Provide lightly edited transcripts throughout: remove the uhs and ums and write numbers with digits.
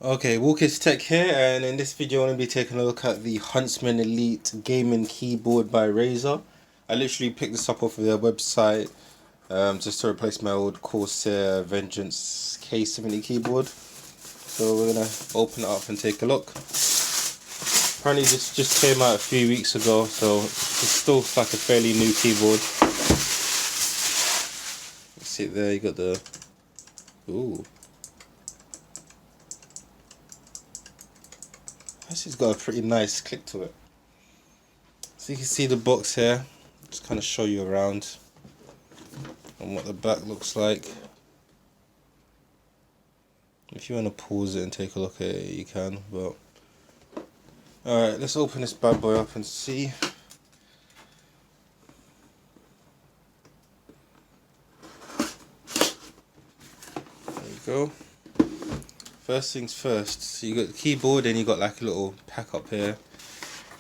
Okay, Walker's Tech here, and in this video I'm going to be taking a look at the Huntsman Elite Gaming Keyboard by Razer. I literally picked this up off of their website just to replace my old Corsair Vengeance K70 keyboard. So we're going to open it up and take a look. Apparently this just came out a few weeks ago, so it's still like a fairly new keyboard. You see it there, you got the... Ooh. This has got a pretty nice click to it. So you can see the box here. Just kind of show you around and what the back looks like. If you want to pause it and take a look at it, you can. But alright, let's open this bad boy up and see. There you go. First things first, so you got the keyboard and you got like a little pack up here.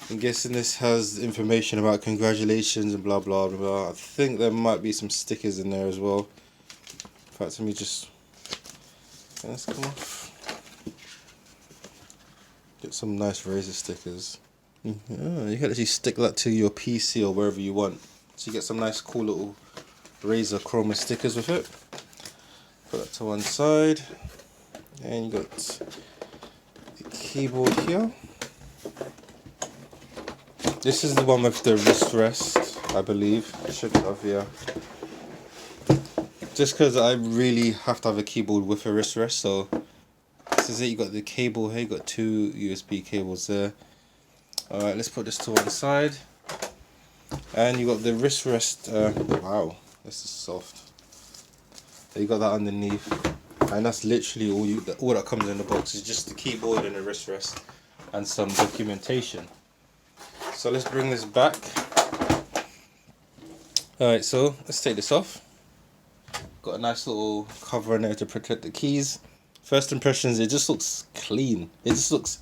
I'm guessing this has information about congratulations and blah blah blah. I think there might be some stickers in there as well. In fact, let me just... Let's come off. Get some nice Razer stickers. You can actually stick that to your PC or wherever you want. So you get some nice cool little Razer chroma stickers with it. Put that to one side. And you got the keyboard here. This is the one with the wrist rest, I believe. I should have, yeah. Just because I really have to have a keyboard with a wrist rest, so this is it. You got the cable here, you got two USB cables there. Alright, let's put this to one side. And you got the wrist rest. Wow, this is soft. So you got that underneath. And that's literally all that comes in the box is just the keyboard and the wrist rest and some documentation. So let's bring this back. Alright, so let's take this off. Got a nice little cover in there to protect the keys. First impressions, it just looks clean. It just looks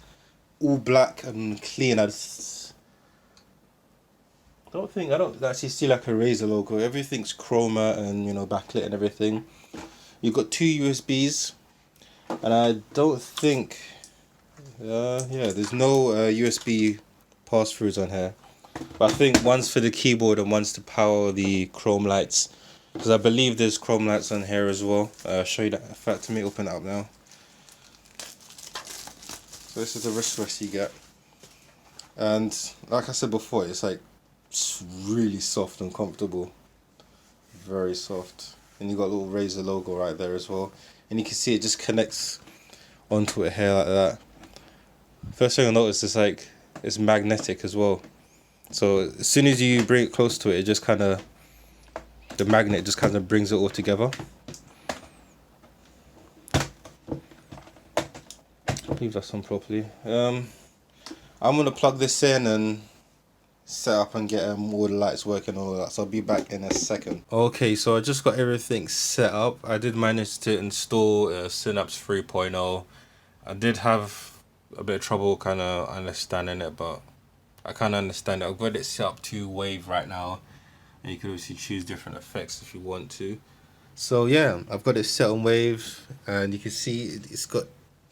all black and clean. I don't actually see like a Razer logo. Everything's chroma and, you know, backlit and everything. You've got two USBs, and I don't think, yeah, there's no USB pass-throughs on here. But I think one's for the keyboard and one's to power the chrome lights, because I believe there's chrome lights on here as well. I'll show you that. In fact, let me open it up now. So this is the wrist rest you get, and like I said before, it's really soft and comfortable, very soft. And you got a little Razer logo right there as well, and you can see it just connects onto it here like that. First thing I noticed is it's magnetic as well, so as soon as you bring it close to it, it just kind of, the magnet just kind of brings it all together. Leave that on properly. I'm gonna plug this in and set up and get all the lights working and all that, so I'll be back in a second. Okay, so I just got everything set up. I did manage to install Synapse 3.0. I did have a bit of trouble kind of understanding it, but I kind of understand it. I've got it set up to wave right now, and you can obviously choose different effects if you want to. So yeah, I've got it set on wave, and you can see it's got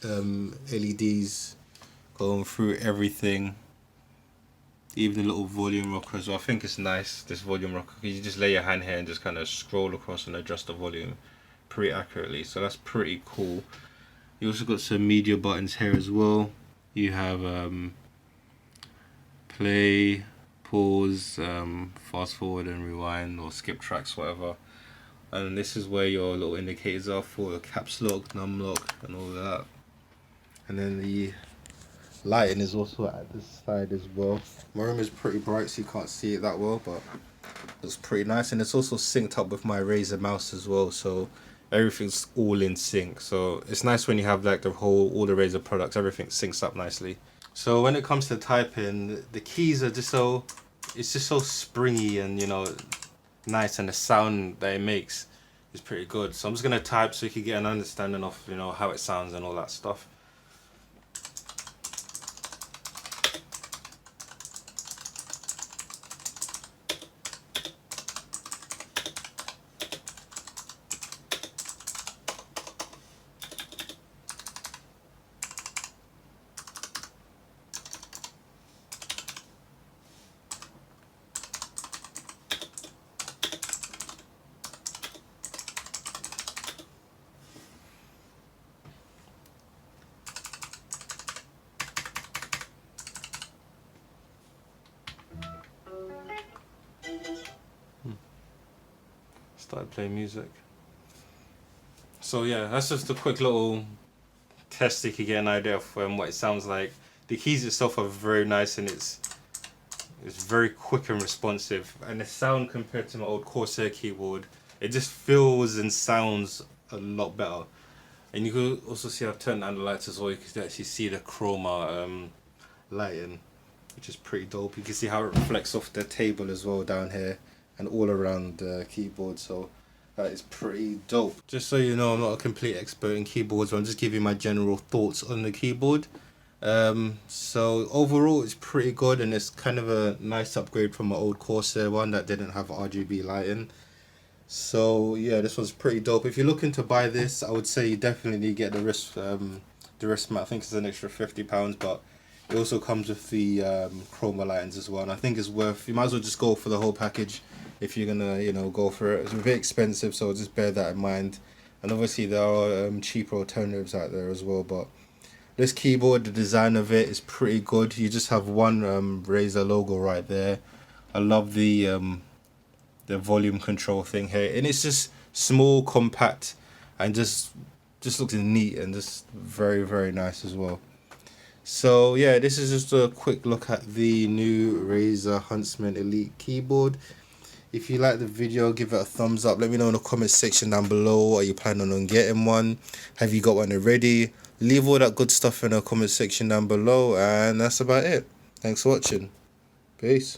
LEDs going through everything. Even the little volume rocker as well. I think it's nice, this volume rocker, because you just lay your hand here and just kind of scroll across and adjust the volume pretty accurately, so that's pretty cool. You also got some media buttons here as well. You have play, pause, fast forward and rewind, or skip tracks, whatever. And this is where your little indicators are for caps lock, num lock and all that. And then the lighting is also at this side as well. My room is pretty bright, so you can't see it that well, but it's pretty nice. And it's also synced up with my Razer mouse as well, so everything's all in sync. So it's nice when you have like all the Razer products, everything syncs up nicely. So when it comes to typing, the keys are just so, it's just so springy and, you know, nice, and the sound that it makes is pretty good. So I'm just gonna type so you can get an understanding of, you know, how it sounds and all that stuff. started playing music. So yeah, that's just a quick little test so you can get an idea of what it sounds like. The keys itself are very nice, and it's very quick and responsive, and the sound compared to my old Corsair keyboard, it just feels and sounds a lot better. And you can also see I've turned down the lights as well. You can actually see the chroma lighting, which is pretty dope. You can see how it reflects off the table as well down here and all around the keyboard, so that is pretty dope. Just so you know, I'm not a complete expert in keyboards, but I'm just giving my general thoughts on the keyboard. So overall it's pretty good, and it's kind of a nice upgrade from my old Corsair one that didn't have RGB lighting. So yeah, this was pretty dope. If you're looking to buy this, I would say you definitely get the wrist mat. I think it's an extra £50, but it also comes with the chroma lightings as well, and I think it's worth, you might as well just go for the whole package if you're gonna, you know, go for it. It's a bit expensive, so just bear that in mind. And obviously there are cheaper alternatives out there as well, but this keyboard, the design of it is pretty good. You just have one Razer logo right there. I love the volume control thing here, and it's just small, compact, and just looks neat and just very, very nice as well. So yeah, this is just a quick look at the new Razer Huntsman Elite Keyboard. If you like the video, give it a thumbs up. Let me know in the comment section down below. Are you planning on getting one? Have you got one already? Leave all that good stuff in the comment section down below, and that's about it. Thanks for watching. Peace.